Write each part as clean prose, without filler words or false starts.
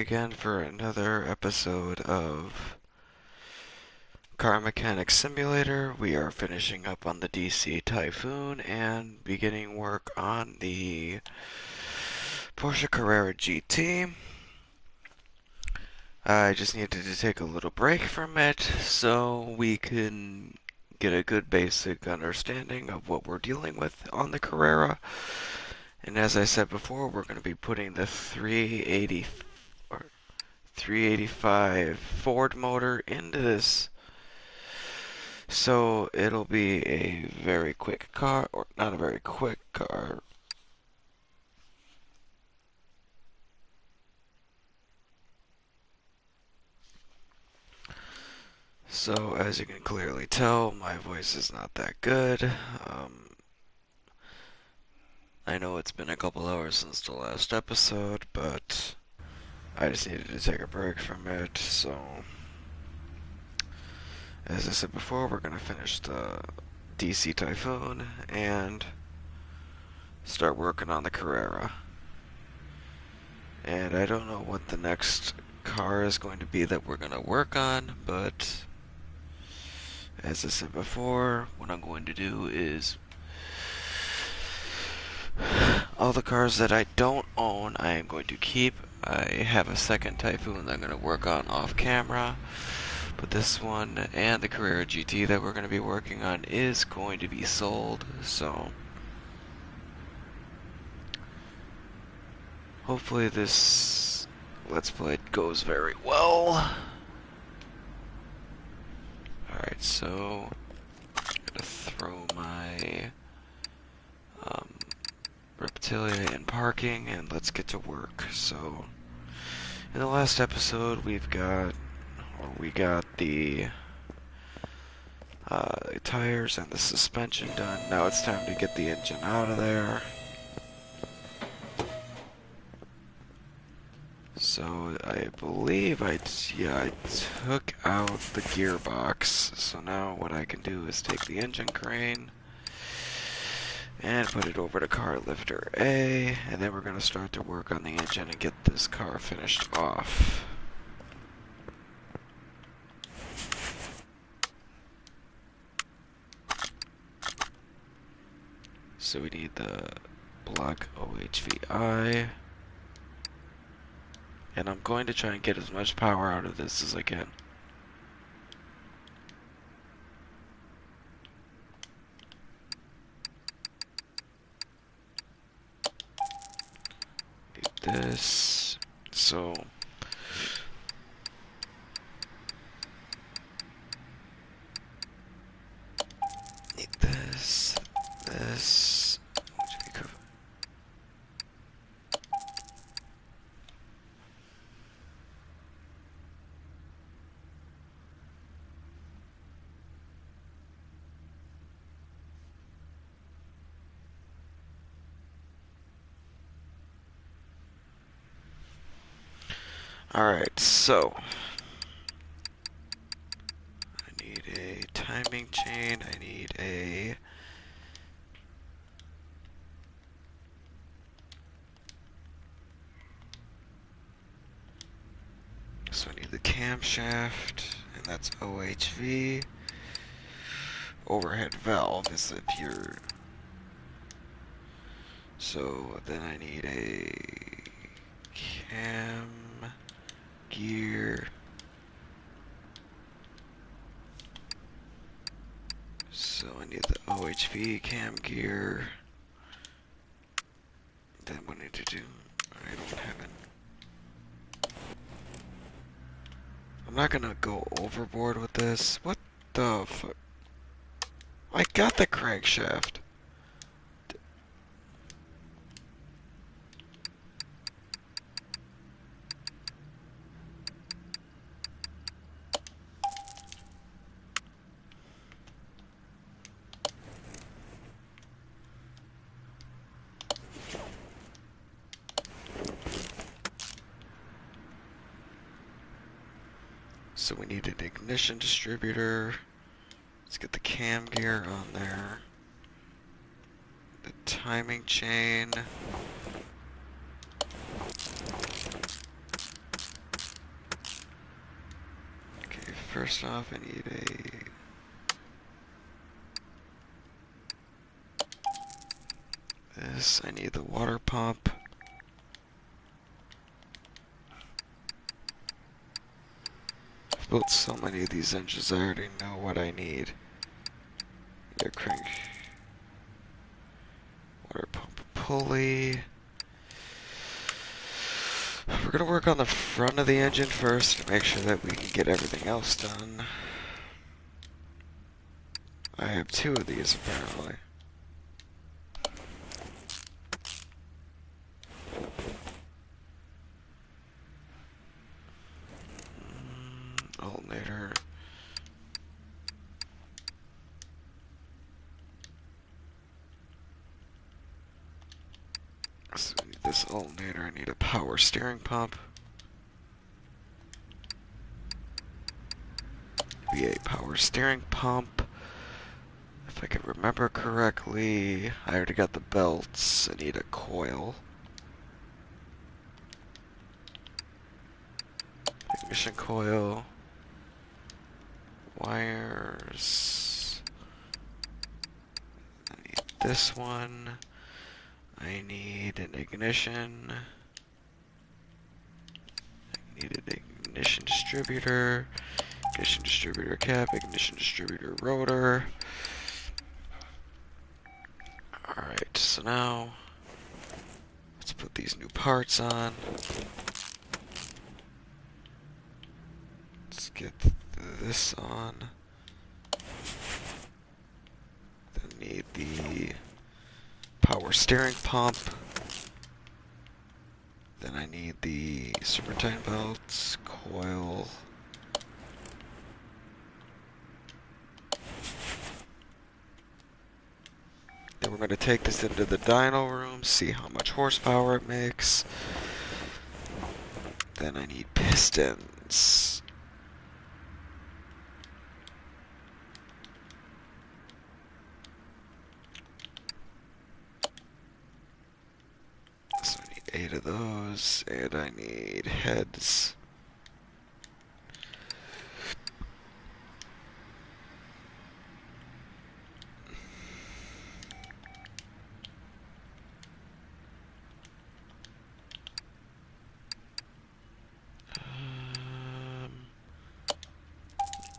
Again for another episode of Car Mechanic Simulator. We are finishing up on the DC Typhoon and beginning work on the Porsche Carerra GT. I just needed to take a little break from it so we can get a good basic understanding of what we're dealing with on the Carrera. And as I said before, we're going to be putting the 385 Ford motor into this. So it'll be a very quick car, or not a very quick car. So as you can clearly tell, my voice is not that good. I know it's been a couple hours since the last episode, but I just needed to take a break from it. So as I said before, we're going to finish the DC Typhoon and start working on the Carrera. And I don't know what the next car is going to be that we're going to work on, but as I said before, what I'm going to do is all the cars that I don't own, I am going to keep. I have a second Typhoon that I'm going to work on off camera, but this one and the Carrera GT that we're going to be working on is going to be sold, so hopefully this Let's Play goes very well. Alright, so I'm gonna throw my Reptilia in parking and let's get to work. So in the last episode we got the tires and the suspension done. Now it's time to get the engine out of there. So I believe I took out the gearbox. So now what I can do is take the engine crane and put it over to car lifter A, and then we're going to start to work on the engine and get this car finished off. So we need the block OHVI. And I'm going to try and get as much power out of this as I can. Need this. So need this. Alright, so I need a timing chain, I need a so I need the camshaft, and that's OHV. Overhead valve is the pure. So then I need a cam gear. So I need the OHV cam gear. Then what I need to do, I don't have it. I'm not gonna go overboard with this. What the fuck? I got the crankshaft. So we need an ignition distributor. Let's get the cam gear on there. The timing chain. first off, I need this. I need the water pump. I've built so many of these engines, I already know what I need. Air crank, water pump pulley. We're gonna work on the front of the engine first to make sure that we can get everything else done. I have 2 of these apparently. Alternator. So I need this alternator. I need a power steering pump. V8 power steering pump. If I can remember correctly, I already got the belts. I need a coil. Ignition coil. Wires. I need this one. I need an ignition. I need an ignition distributor. Ignition distributor cap. Ignition distributor rotor. Alright, so now let's put these new parts on. Let's get this on. Then need the power steering pump. Then I need the serpentine belts, coil. Then we're going to take this into the dyno room, see how much horsepower it makes. Then I need pistons. So I need 8 of those, and I need heads.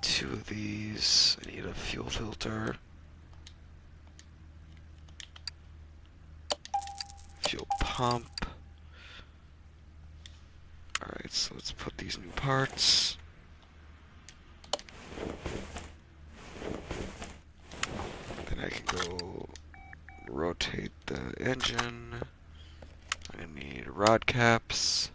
Two of these. I need a fuel filter. Fuel pump. Alright, so let's put these new parts. Then I can go rotate the engine. I need rod caps.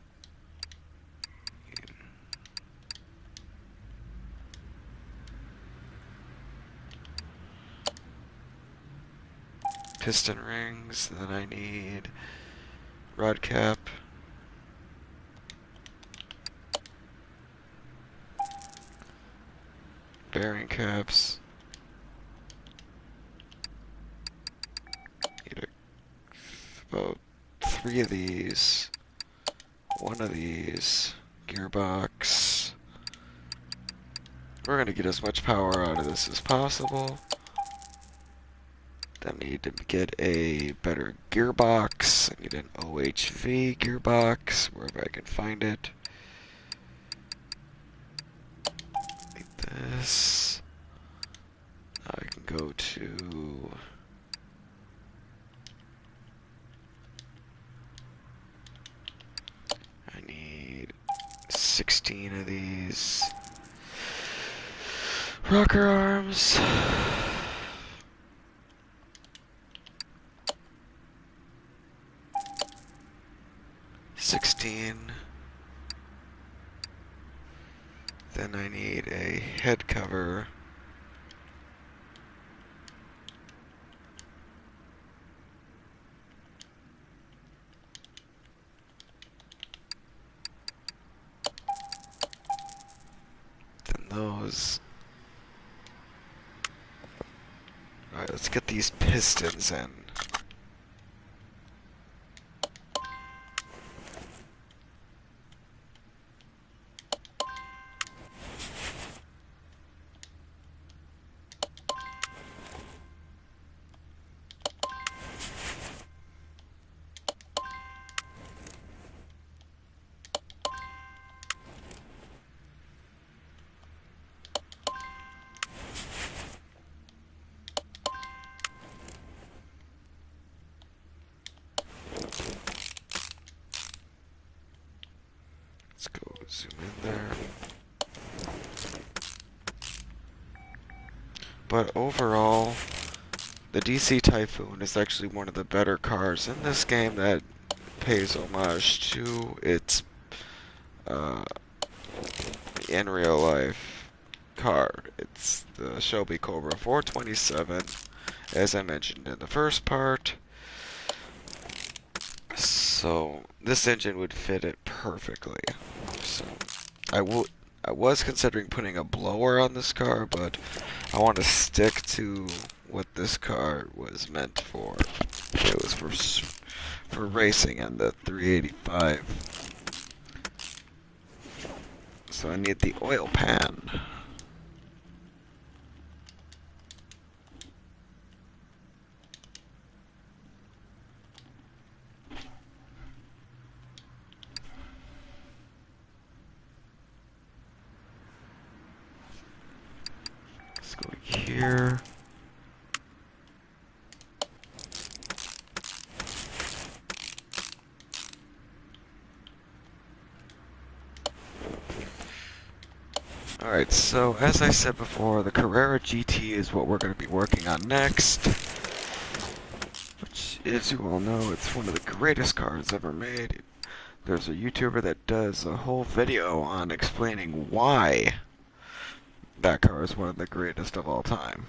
Piston rings. Then I need rod cap. Bearing caps. Need about 3 of these. 1 of these. Gearbox. We're gonna get as much power out of this as possible. Then I need to get a better gearbox. I need an OHV gearbox, wherever I can find it. Like this. Now I can go to... I need 16 of these. Rocker arms. Then I need a head cover. Then those. Alright, let's get these pistons in. Zoom in there. But overall, the DC Typhoon is actually one of the better cars in this game that pays homage to its uh, in real life car. It's the Shelby Cobra 427, as I mentioned in the first part. So this engine would fit it perfectly. So I was considering putting a blower on this car, but I want to stick to what this car was meant for. It was for racing and the 385. So I need the oil pan. Let's go here. Alright, so as I said before, the Carrera GT is what we're going to be working on next. Which, as you all know, it's one of the greatest cars ever made. There's a YouTuber that does a whole video on explaining why that car is one of the greatest of all time.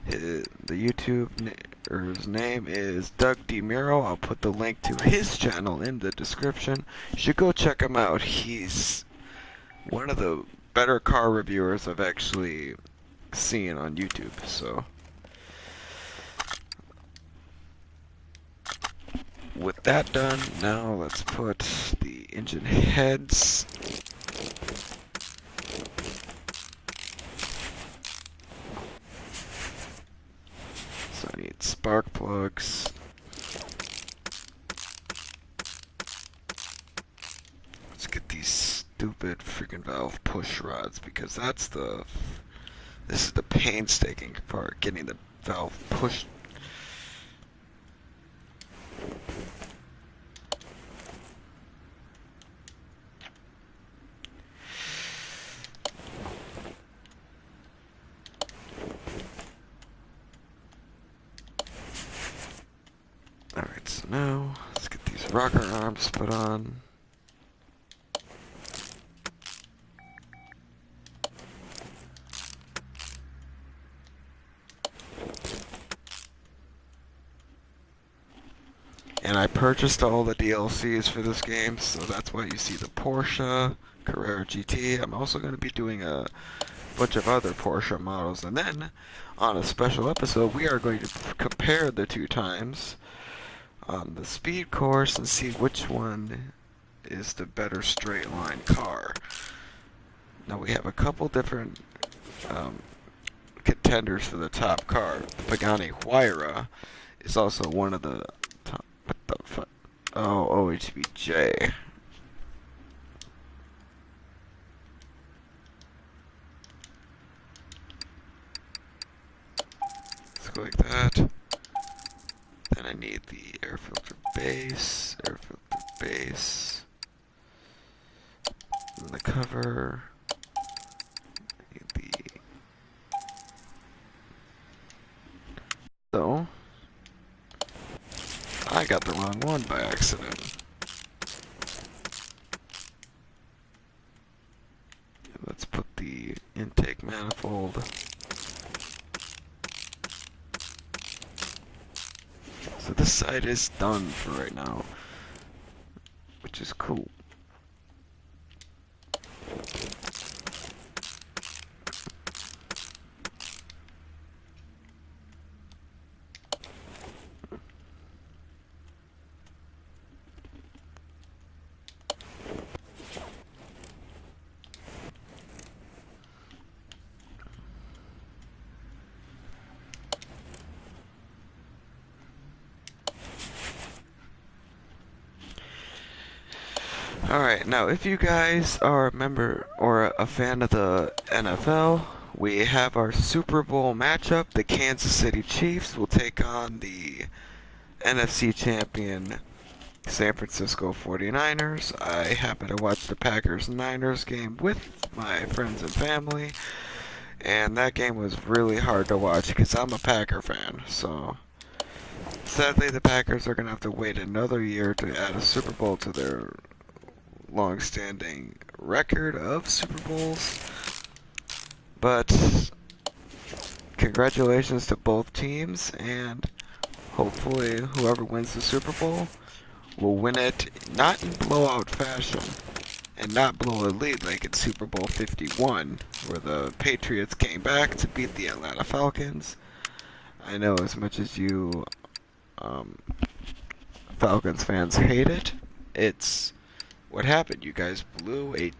The YouTuber's name is Doug DeMuro. I'll put the link to his channel in the description. You should go check him out. He's one of the better car reviewers I've actually seen on YouTube. So, with that done, now let's put the engine heads. So I need spark plugs. Let's get these stupid freaking valve push rods, because this is the painstaking part, getting the valve pushed. Alright, so now let's get these rocker arms put on. And I purchased all the DLCs for this game, so that's why you see the Porsche Carerra GT. I'm also going to be doing a bunch of other Porsche models, and then on a special episode we are going to compare the two times on the speed course and see which one is the better straight line car. Now we have a couple different contenders for the top car. The Pagani Huayra is also one of the top. What the fuck? Oh, OHBJ. Let's go like that. Then I need the air filter base, and the cover. I need the so I got the wrong one by accident. Let's put the intake manifold. So this side is done for right now, which is cool. Alright, now if you guys are a member or a fan of the NFL, we have our Super Bowl matchup. The Kansas City Chiefs will take on the NFC champion San Francisco 49ers. I happen to watch the Packers-Niners game with my friends and family, and that game was really hard to watch because I'm a Packer fan. So sadly, the Packers are going to have to wait another year to add a Super Bowl to their long-standing record of Super Bowls. But congratulations to both teams, and hopefully whoever wins the Super Bowl will win it not in blowout fashion and not blow a lead like in Super Bowl 51, where the Patriots came back to beat the Atlanta Falcons. I know as much as you Falcons fans hate it, it's what happened. You guys blew a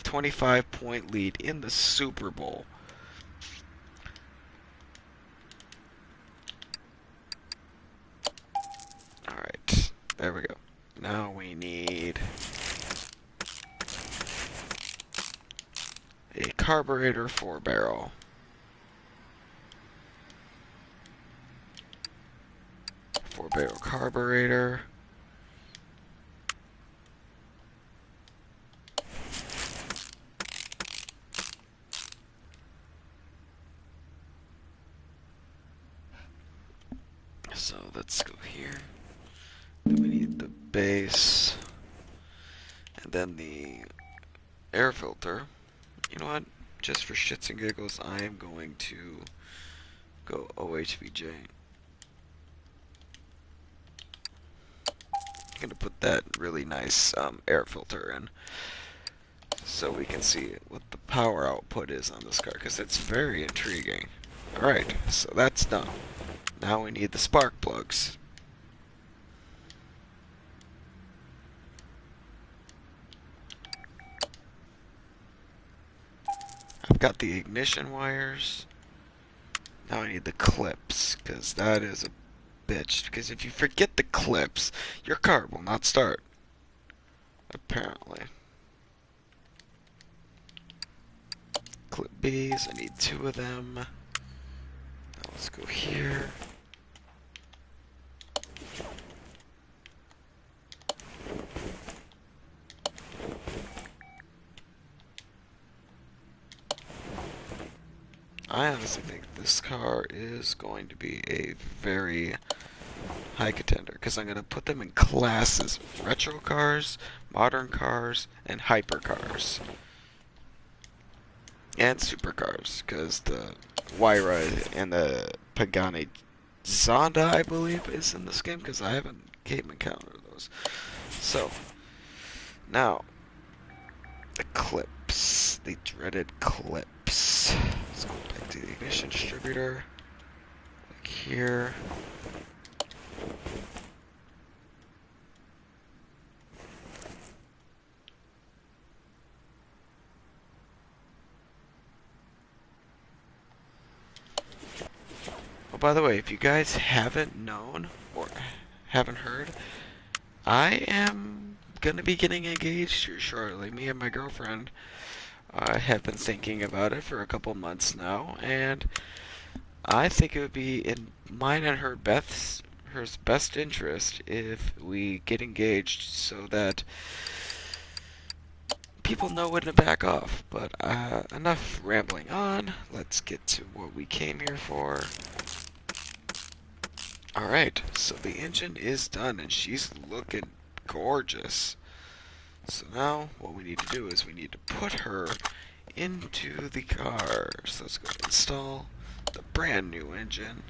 25 point lead in the Super Bowl. Alright, there we go. Now we need a carburetor 4-barrel. Four-barrel carburetor. So let's go here. Then we need the base, and then the air filter. You know what? Just for shits and giggles, I am going to go OHVJ. I'm going to put that really nice air filter in so we can see what the power output is on this car, because it's very intriguing. Alright, so that's done. Now we need the spark plugs. I've got the ignition wires. Now I need the clips, because that is a bitch. Because if you forget the clips, your car will not start. Apparently. Clip B's, I need 2 of them. Now let's go here. I honestly think this car is going to be a very high contender, because I'm going to put them in classes: retro cars, modern cars, and hypercars. And supercars, because the Wyra and the Pagani Zonda, I believe, is in this game, because I haven't game encountered those. So, now, the clips, the dreaded clips. Let's go back to the ignition distributor, like here. Oh, by the way, if you guys haven't known or haven't heard, I am gonna be getting engaged here shortly. Me and my girlfriend have been thinking about it for a couple months now, and I think it would be in mine and her best interest if we get engaged, so that people know when to back off. But enough rambling on. Let's get to what we came here for. Alright, so the engine is done, and she's looking gorgeous. So now what we need to do is we need to put her into the car. So let's go install the brand new engine.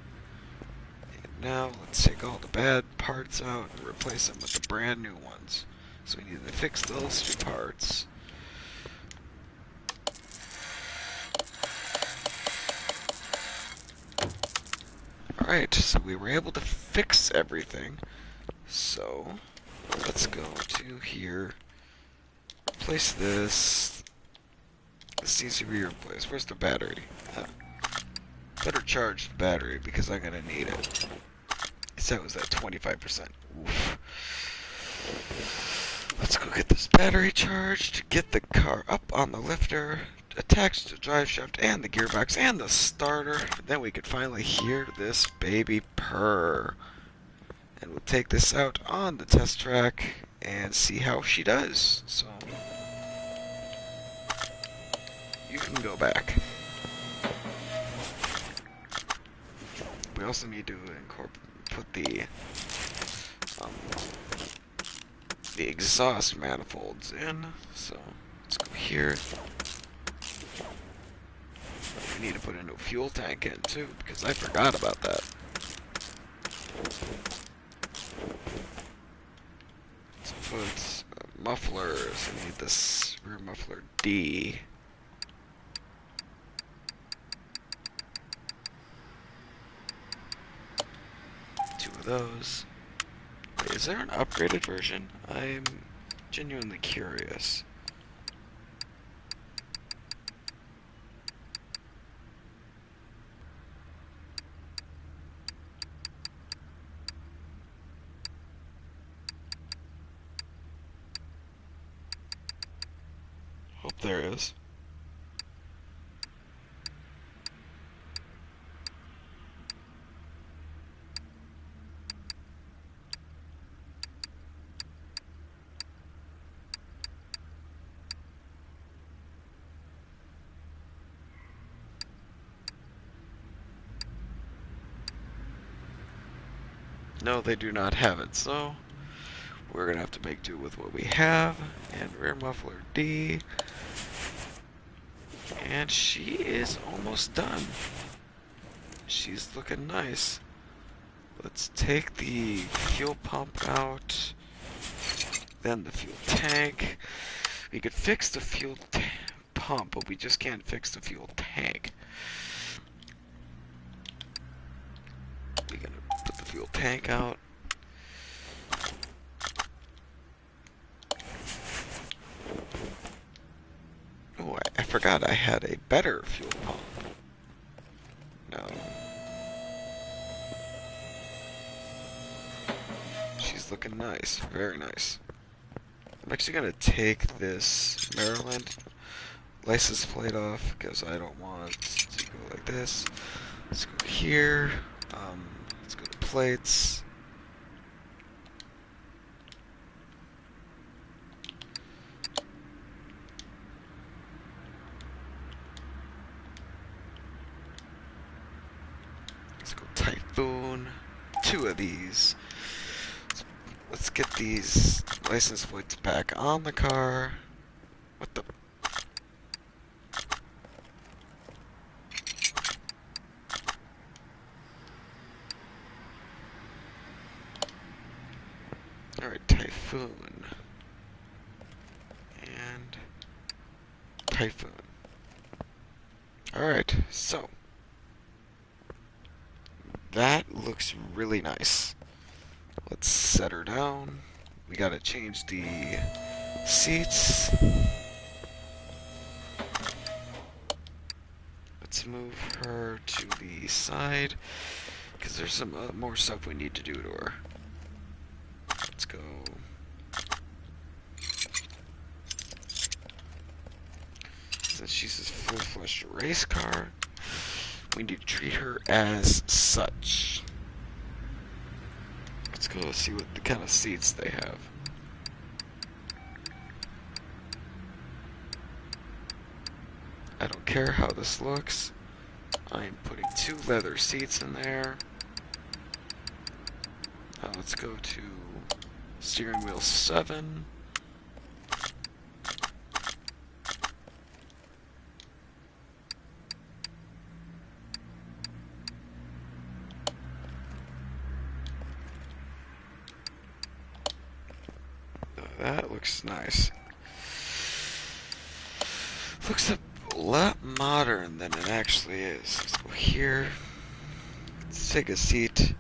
And now let's take all the bad parts out and replace them with the brand new ones. So we need to fix those 2 parts. Alright, so we were able to fix everything. So let's go to here. Replace this. This needs to be replaced. Where's the battery? Better charge the battery, because I'm gonna need it. So it was at 25%. Oof. Let's go get this battery charged, get the car up on the lifter, attach the drive shaft and the gearbox and the starter. Then we could finally hear this baby purr. And we'll take this out on the test track and see how she does. So, you can go back. We also need to put um, the exhaust manifolds in. So, let's go here. We need to put a new fuel tank in too, because I forgot about that. Let's put mufflers. I need this rear muffler D. Two of those. Wait, is there an upgraded version? I'm genuinely curious. Hope there is. No, they do not have it, so we're gonna have to make do with what we have. And rear muffler D. And she is almost done. She's looking nice. Let's take the fuel pump out, then the fuel tank. We could fix the fuel pump, but we just can't fix the fuel tank. We're gonna put the fuel tank out. Oh, I forgot I had a better fuel pump. No. She's looking nice. Very nice. I'm actually going to take this Maryland license plate off because I don't want to go like this. Let's go here. Let's go to plates. Let's go Typhoon. Two of these. Let's get these license plates back on the car. What the? Alright, Typhoon. And Typhoon. Alright, so that looks really nice. Let's set her down. We gotta change the seats. Let's move her to the side because there's some more stuff we need to do to her. Let's go. Since she's a full-fledged race car, we need to treat her as such. Let's go see what the kind of seats they have. I don't care how this looks. I'm putting 2 leather seats in there. Let's go to steering wheel 7. That looks nice. Looks a lot modern than it actually is. Let's go here. Let's take a seat.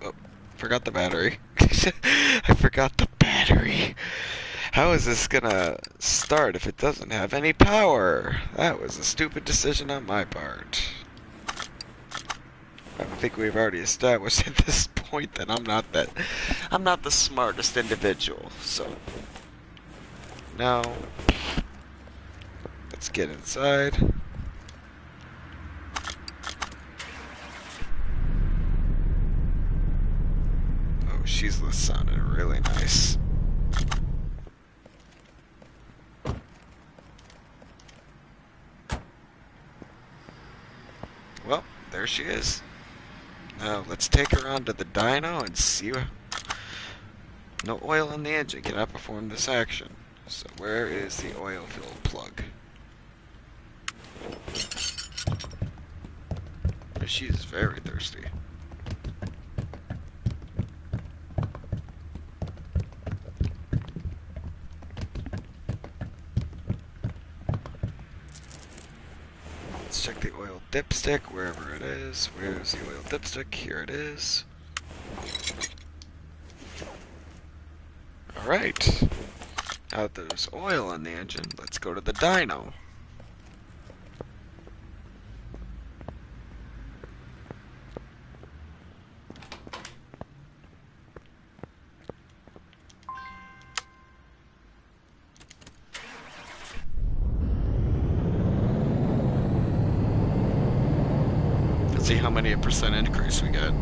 Oh, forgot the battery. I forgot the battery. How is this gonna start if it doesn't have any power? That was a stupid decision on my part. I think we've already established at this point that I'm not the smartest individual. So now let's get inside. she's sounding really nice. Well, there she is. Now let's take her onto the dyno and see. No oil in the engine cannot perform this action. So where is the oil fill plug? She's very thirsty. Let's check the oil dipstick, wherever it is. Where's the oil dipstick? Here it is. Alright. Now that there's oil in the engine, let's go to the dyno. Let's see how many percent increase we get.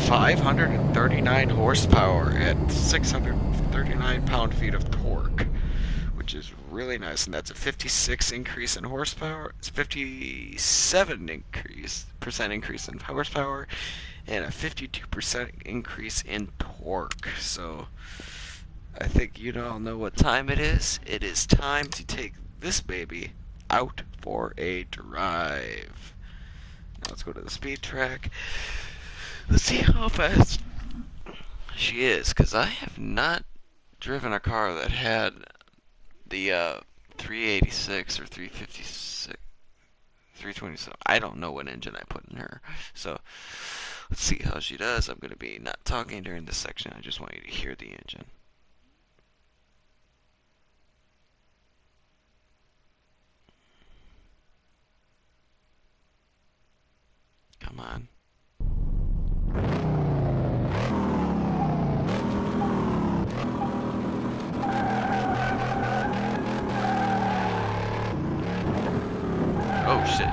.539 horsepower at 639 pound-feet of torque, which is really nice, and that's a 56 increase in horsepower. It's 57 percent increase in horsepower, and a 52% increase in torque. So I think you all know what time it is. It is time to take this baby out for a drive. Now let's go to the speed track. Let's see how fast she is, because I have not driven a car that had the 386 or 356, 327. I don't know what engine I put in her. So let's see how she does. I'm going to be not talking during this section. I just want you to hear the engine. Come on. Oh, shit.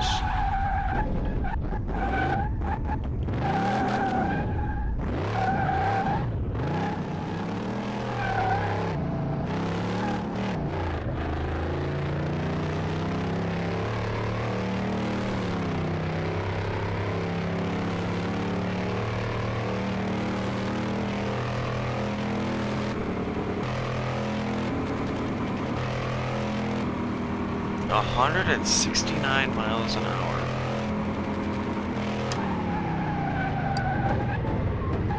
169 miles an hour.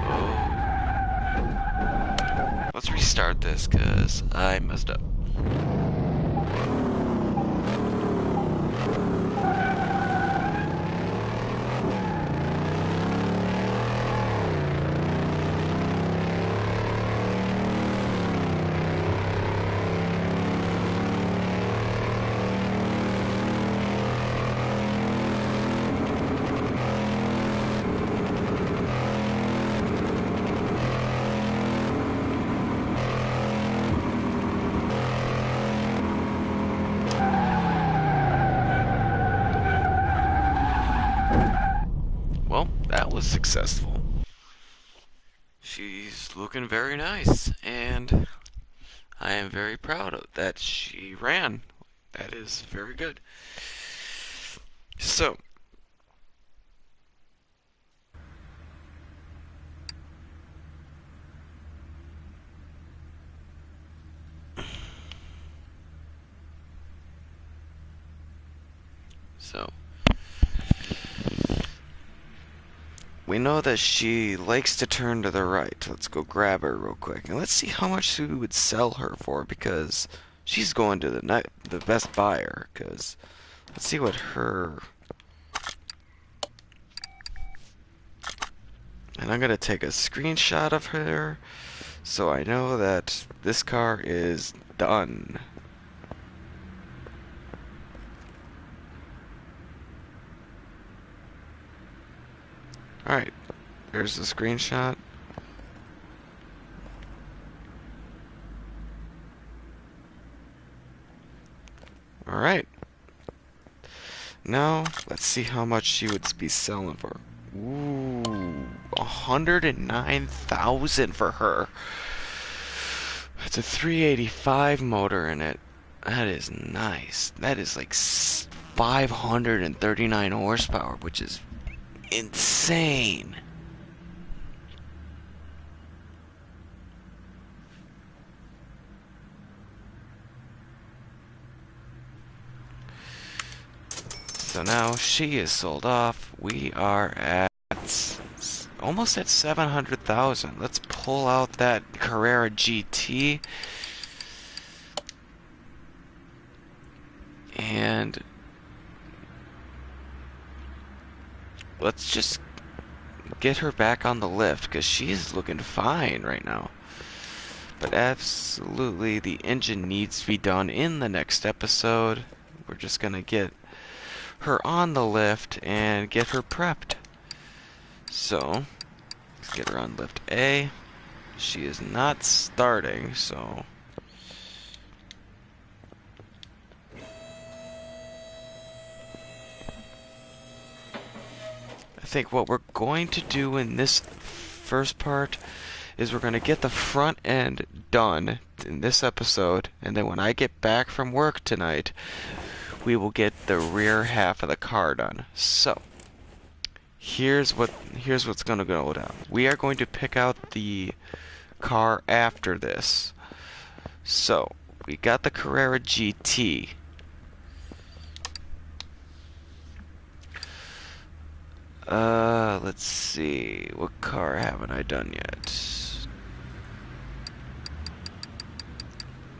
Oh. Let's restart this, because I messed up. Was successful. She's looking very nice, and I am very proud of that she ran. That is very good. So we know that she likes to turn to the right. Let's go grab her real quick, and let's see how much we would sell her for, because she's going to the best buyer. Because let's see what her. And I'm gonna take a screenshot of her, so I know that this car is done. Alright, there's the screenshot. Alright. now, let's see how much she would be selling for. Ooh, 109,000 for her. It's a 385 motor in it. That is nice. That is like 539 horsepower, which is insane. So now she is sold off. We are at almost at 700,000. Let's pull out that Carrera GT. And let's just get her back on the lift because she's looking fine right now. But absolutely, the engine needs to be done in the next episode. We're just gonna get her on the lift and get her prepped. So, let's get her on lift A. She is not starting, so... I think what we're going to do in this first part is we're going to get the front end done in this episode, and then when I get back from work tonight, we will get the rear half of the car done. So, here's what's going to go down. We are going to pick out the car after this. So, we got the Carrera GT. Let's see. What car haven't I done yet?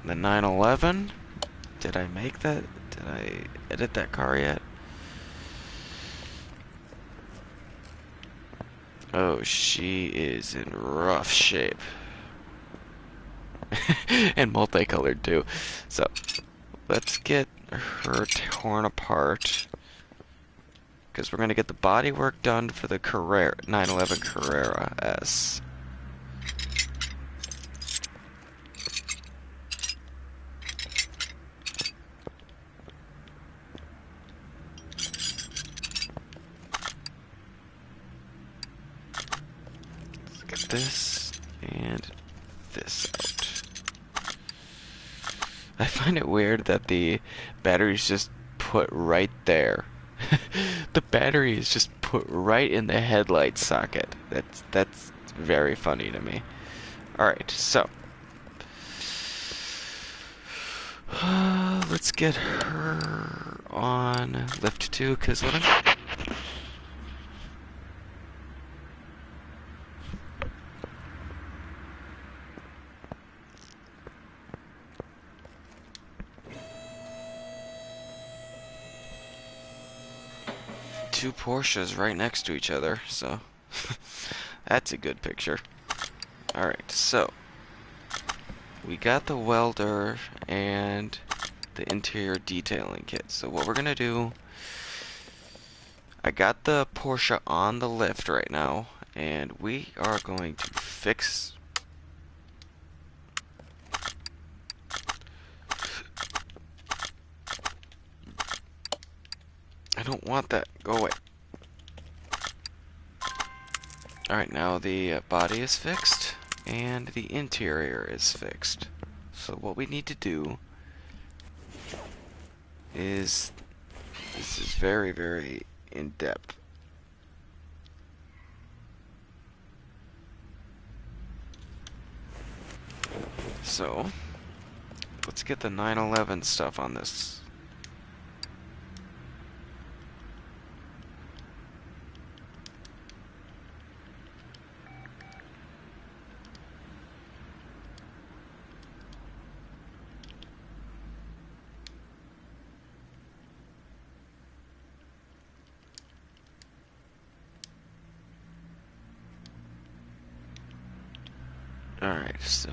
The 911? Did I make that? Did I edit that car yet? Oh, she is in rough shape. And multicolored too. So, let's get her torn apart. Because we're going to get the body work done for the Carrera 911 Carrera S. Let's get this and this out. I find it weird that the battery's just put right there. The battery is just put right in the headlight socket. That's very funny to me. Alright, so let's get her on lift 2, because what I'm... Two Porsches right next to each other, so that's a good picture. Alright, so we got the welder and the interior detailing kit. So what we're gonna do, I got the Porsche on the lift right now, and we are going to fix... I don't want that. Go away. Alright, now the body is fixed, and the interior is fixed. So what we need to do is... This is very, very in-depth. So, let's get the 911 stuff on this. Alright, so...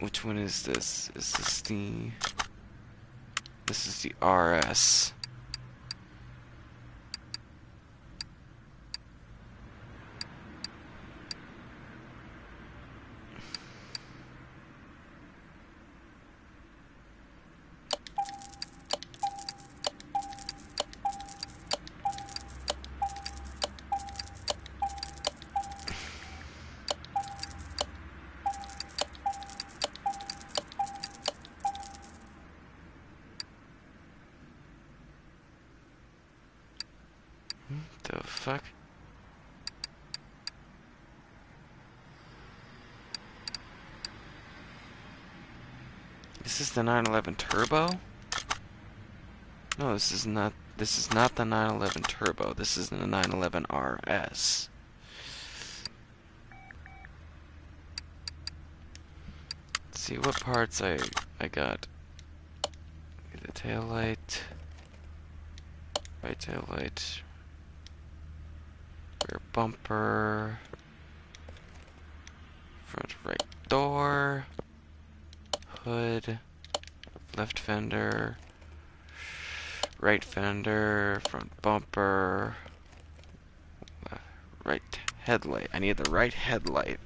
Which one is this? Is this the... This is the RS. The fuck? Is this the 911 Turbo? No, this is not. This is not the 911 Turbo. This is the 911 RS. Let's see what parts I got. The tail light, right tail light, rear bumper, front right door, hood, left fender, right fender, front bumper, right headlight. I need the right headlight.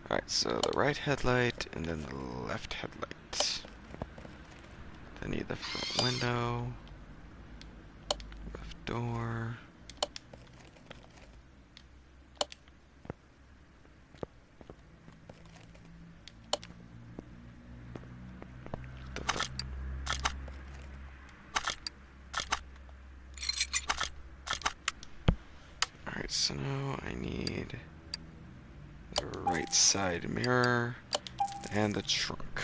Alright, so the right headlight and then the left headlight. I need the front window, left door. Alright, so now I need the right side mirror and the trunk.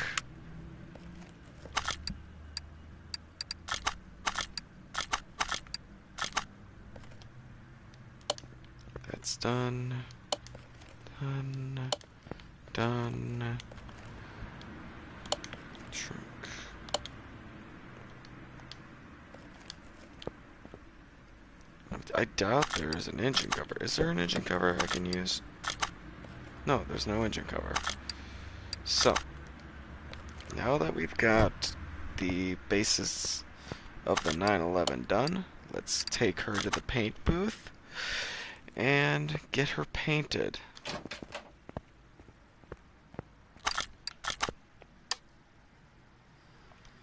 That's done. Done. Trunk. I doubt there is an engine cover. Is there an engine cover I can use? No, there's no engine cover. So, now that we've got the basis of the 911 done, let's take her to the paint booth and get her painted.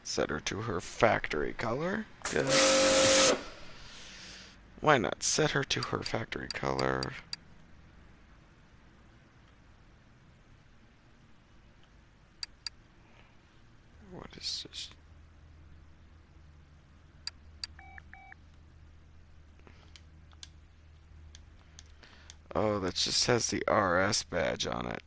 Set her to her factory color. Good. Why not? Set her to her factory color. What is this? Oh, that just has the RS badge on it.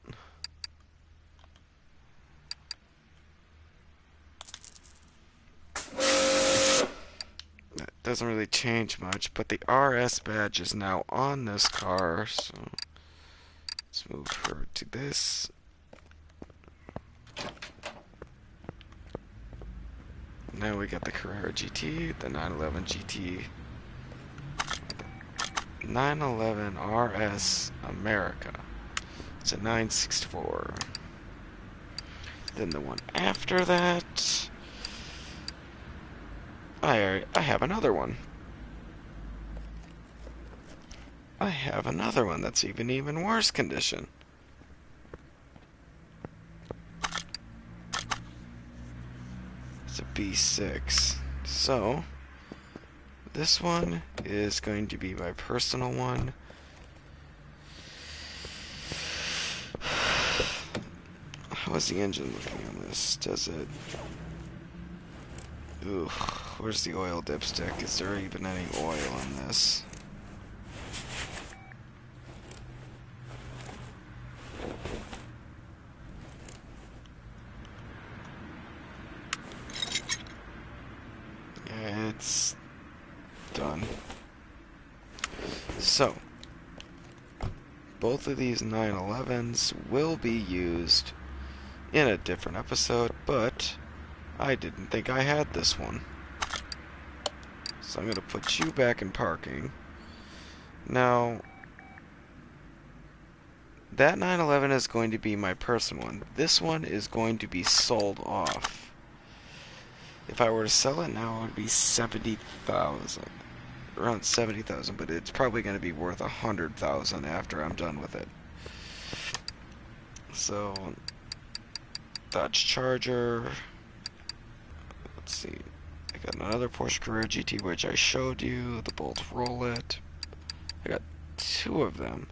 That doesn't really change much, but the RS badge is now on this car, so let's move her to this. Now we got the Carerra GT, the 911 GT, 911 RS America. It's a 964. Then the one after that, I have another one. I have another one that's even worse condition. It's a B6. So, this one is going to be my personal one. How is the engine looking on this? Does it... Ooh, where's the oil dipstick? Is there even any oil on this? Yeah, it's done. So, both of these 911s will be used in a different episode, but I didn't think I had this one. So I'm going to put you back in parking. Now, that 911 is going to be my personal one. This one is going to be sold off. If I were to sell it now, it would be 70,000. Around 70,000, but it's probably going to be worth 100,000 after I'm done with it. So, Dodge Charger. Let's see. I got another Porsche Carerra GT, which I showed you. The Bolt Roll It. I got two of them.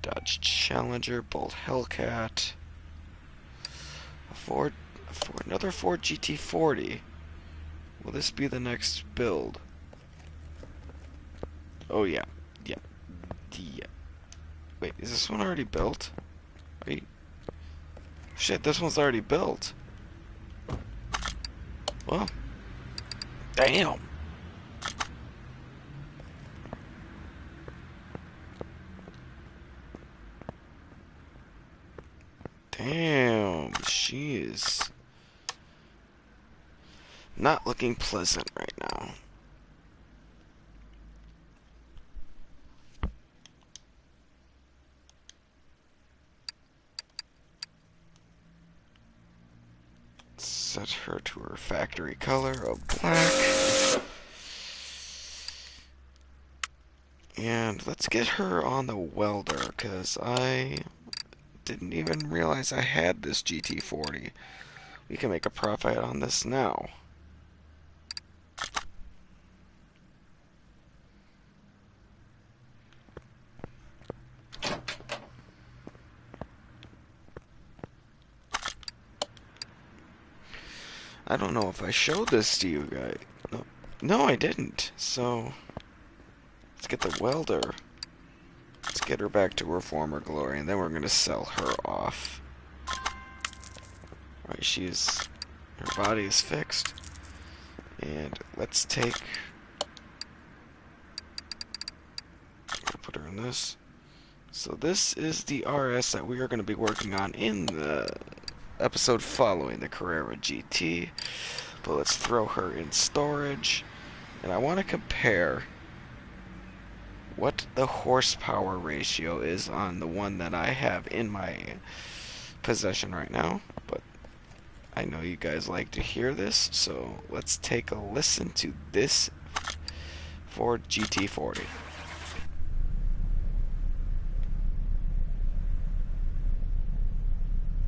Dodge Challenger, Bolt Hellcat, another Ford GT40. Will this be the next build? Oh yeah, yeah, yeah. Wait, is this one already built? Wait, shit, this one's already built. Well, damn. Damn, she is not looking pleasant right now. Set her to her factory color of black. And let's get her on the welder, because I didn't even realize I had this GT40. We can make a profit on this now. I don't know if I showed this to you guys. No, I didn't. So, let's get the welder. Let's get her back to her former glory, and then we're going to sell her off. Alright, her body is fixed. And let's put her in this. So this is the RS that we are going to be working on in the episode following the Carerra GT. But let's throw her in storage. And I want to compare what the horsepower ratio is on the one that I have in my possession right now. But I know you guys like to hear this, so let's take a listen to this Ford GT40.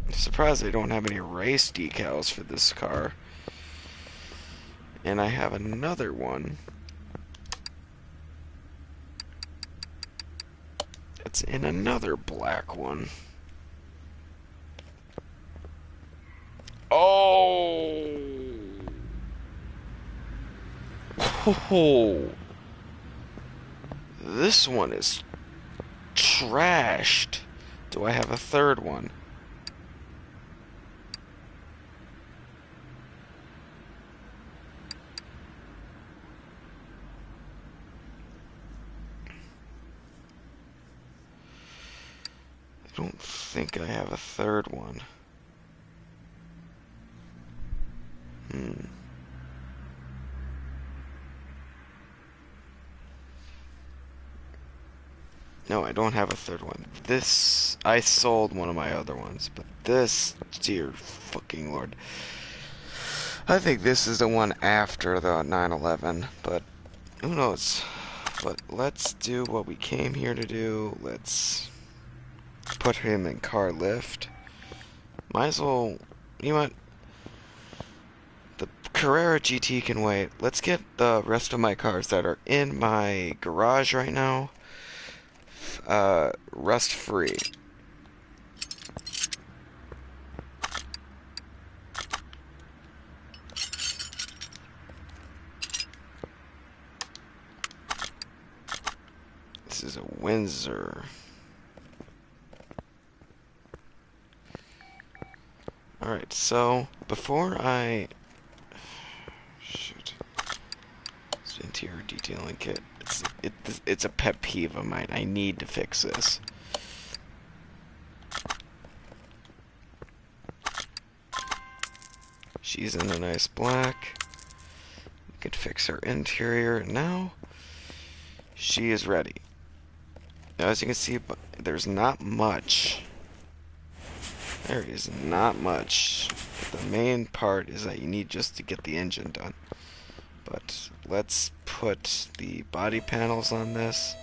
I'm surprised they don't have any race decals for this car. And I have another one. It's in another black one. Oh! Oh! This one is trashed. Do I have a third one? I don't think I have a third one. No, I don't have a third one. This, I sold one of my other ones, but this, dear fucking lord. I think this is the one after the 911, but who knows. But let's do what we came here to do. Let's put him in car lift. Might as well, you know what? The Carerra GT can wait. Let's get the rest of my cars that are in my garage right now rust free. This is a Windsor. Alright, so before I shoot, it's interior detailing kit. It's a pet peeve of mine. I need to fix this. She's in a nice black. We can fix her interior now. She is ready. Now, as you can see, there's not much. There is not much. The main part is that you need just to get the engine done. But let's put the body panels on this.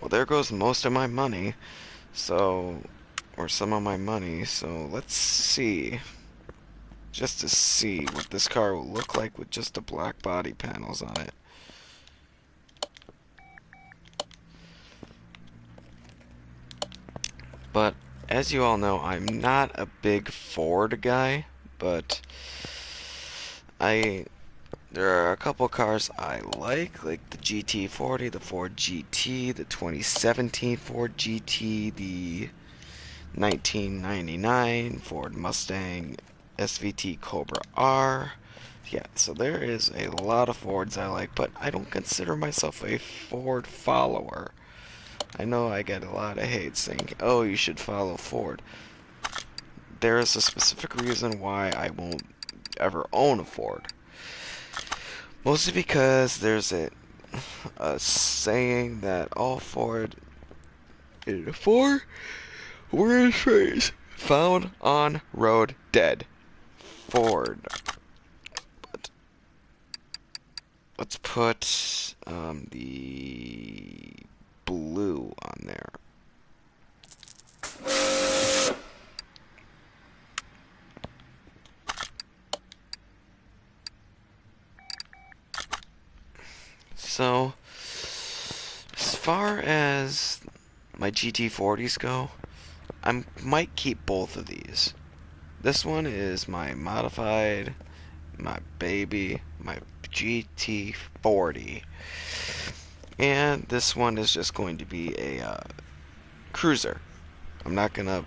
Well, there goes most of my money. So, or some of my money. So let's see. Just to see what this car will look like with just the black body panels on it. But as you all know, I'm not a big Ford guy, but there are a couple cars I like the GT40, the Ford GT, the 2017 Ford GT, the 1999 Ford Mustang SVT Cobra R. Yeah, so there is a lot of Fords I like, but I don't consider myself a Ford follower. I know I get a lot of hate saying, oh, you should follow Ford. There is a specific reason why I won't ever own a Ford. Mostly because there's a saying that all Ford is a four-word phrase found on road dead. Ford. But let's put the blue on there. So, as far as my GT40s go, I might keep both of these. This one is my modified, my baby, my GT40. And this one is just going to be a cruiser. I'm not going to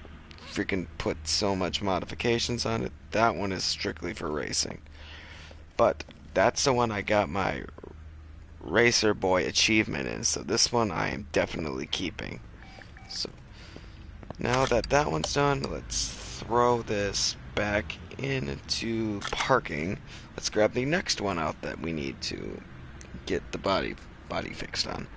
freaking put so much modifications on it. That one is strictly for racing. But that's the one I got my Racer Boy achievement in, so this one I am definitely keeping. So now that that one's done, let's throw this back into parking. Let's grab the next one out that we need to get the body fixed on.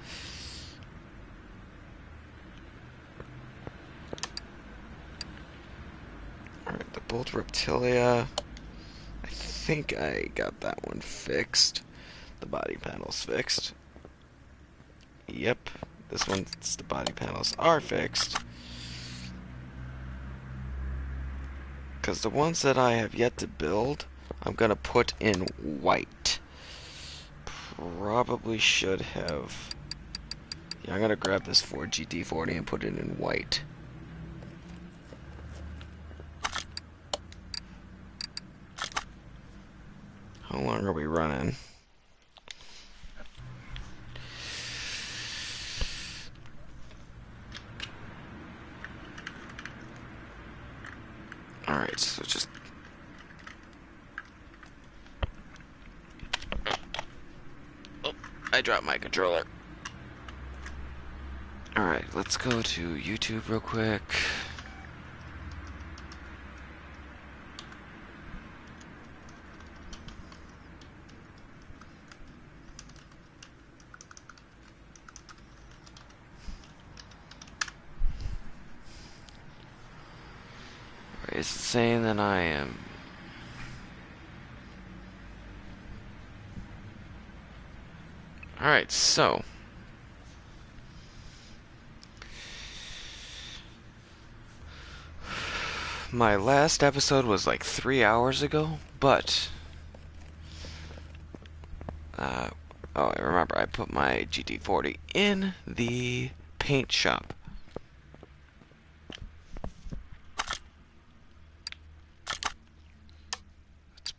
Alright, the Bolt Reptilia. I think I got that one fixed. The body panels fixed. Yep, this one's the body panels are fixed. Because the ones that I have yet to build, I'm going to put in white. Probably should have. Yeah, I'm going to grab this Ford GT40 and put it in white. How long are we running? Alright, so just... Oh, I dropped my controller. Alright, let's go to YouTube real quick. Is it saying that I am... Alright, so... My last episode was like 3 hours ago, but... oh, I remember I put my GT40 in the paint shop.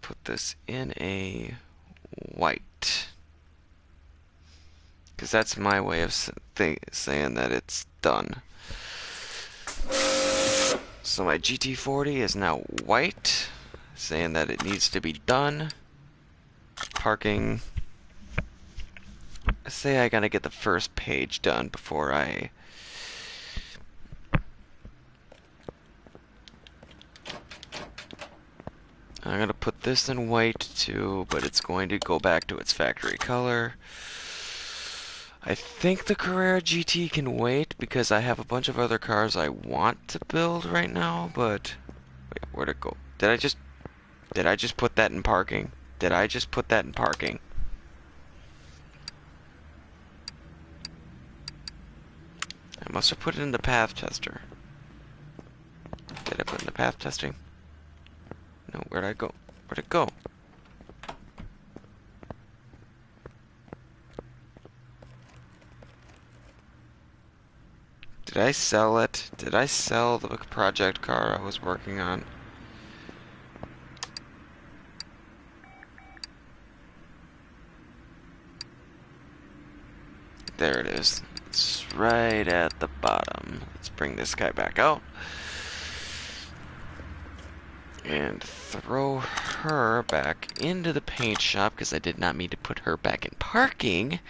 Put this in a white, because that's my way of saying that it's done. So my GT40 is now white, saying that it needs to be done. Parking. I say I gotta get the first page done before I'm going to put this in white too, but it's going to go back to its factory color. I think the Carrera GT can wait because I have a bunch of other cars I want to build right now, but... Wait, where'd it go? Did I just put that in parking? Did I just put that in parking? I must have put it in the path tester. Did I put it in the path testing? No, where'd I go? Where'd it go? Did I sell it? Did I sell the project car I was working on? There it is. It's right at the bottom. Let's bring this guy back out. And throw her back into the paint shop, because I did not mean to put her back in parking.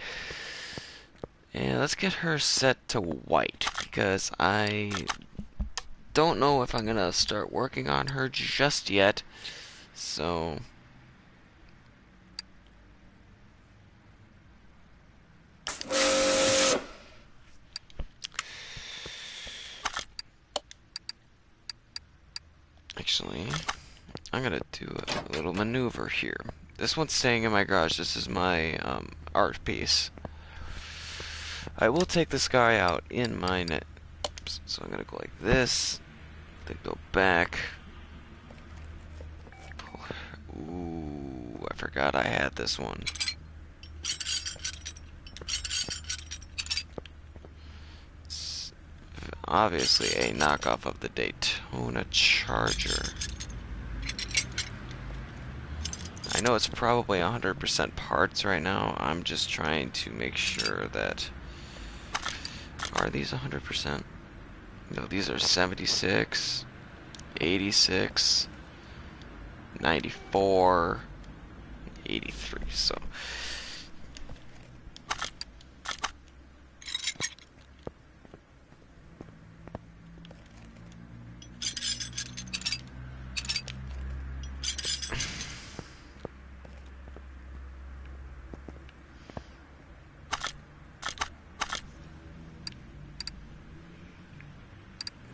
And let's get her set to white, because I don't know if I'm going to start working on her just yet. So actually, I'm going to do a little maneuver here. This one's staying in my garage. This is my art piece. I will take this guy out in my net. So I'm going to go like this, then go back. Ooh, I forgot I had this one. It's obviously a knockoff of the Daytona Charger. I know it's probably 100% parts right now. I'm just trying to make sure that... Are these 100%? No, these are 76, 86, 94, 83, so...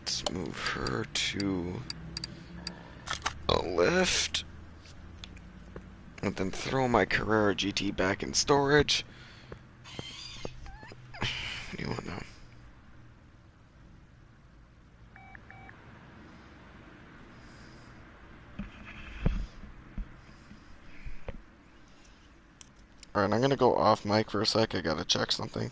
Let's move her to a left. And then throw my Carrera GT back in storage. What do you want now? Alright, I'm gonna go off mic for a sec. I gotta check something.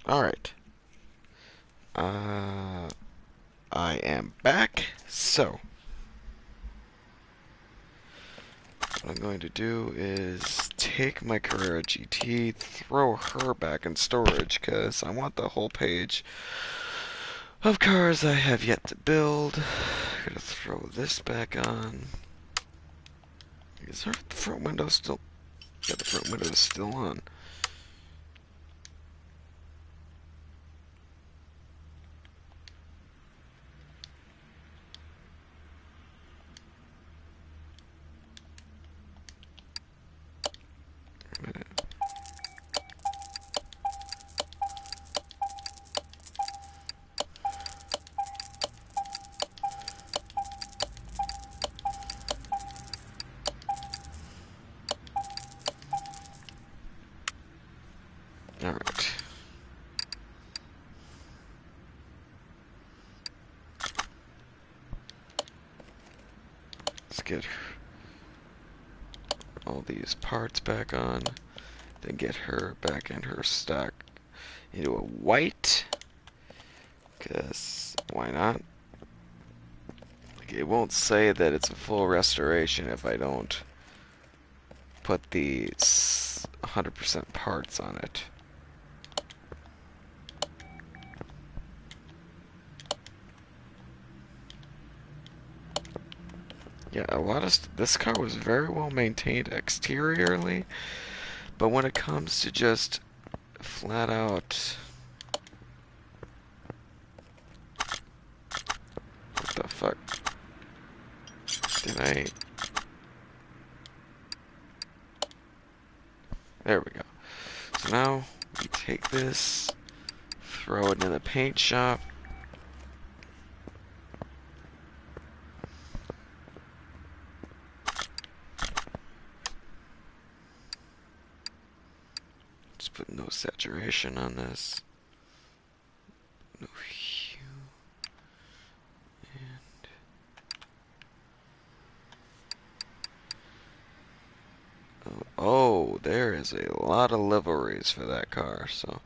Alright. I am back. So, what I'm going to do is take my Carrera GT, throw her back in storage, because I want the whole page of cars I have yet to build. I'm gonna throw this back on. Is the front window still... Yeah, the front window is still on. Alright. Let's get all these parts back on, then get her back in her stock into a white, because why not? Like, it won't say that it's a full restoration if I don't put the 100% parts on it. Yeah, this car was very well maintained exteriorly, but when it comes to just flat out, what the fuck did I? There we go. So now we take this, throw it in the paint shop. Just put no saturation on this. No hue. And oh, there is a lot of liveries for that car, so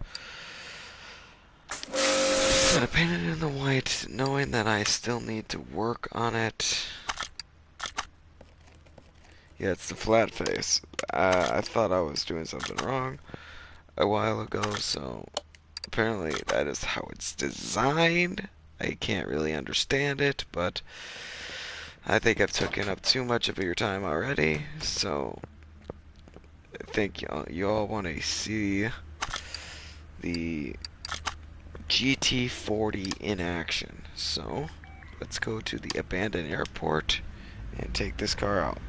I painted it in the white, knowing that I still need to work on it. Yeah, it's the flat face. I thought I was doing something wrong a while ago, so apparently that is how it's designed. I can't really understand it, but I think I've taken up too much of your time already, so I think you all want to see the GT40 in action. So let's go to the abandoned airport and take this car out.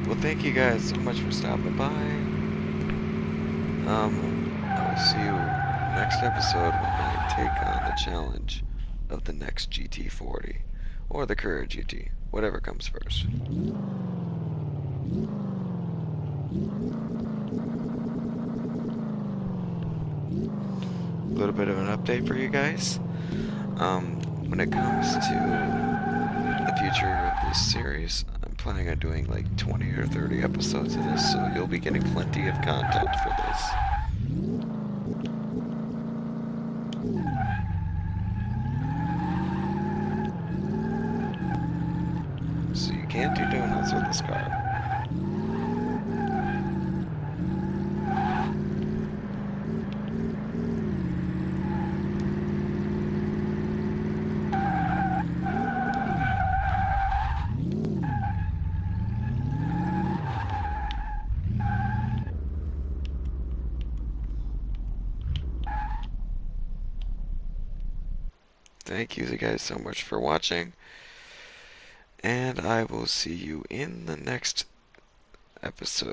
Well, thank you guys so much for stopping by. I will see you next episode when I take on the challenge of the next GT40 or the Carrera GT, whatever comes first. A little bit of an update for you guys. When it comes to the future of this series, I'm planning on doing like 20 or 30 episodes of this, so you'll be getting plenty of content for this. So you can't do donuts with this car. Thank you guys so much for watching, and I will see you in the next episode.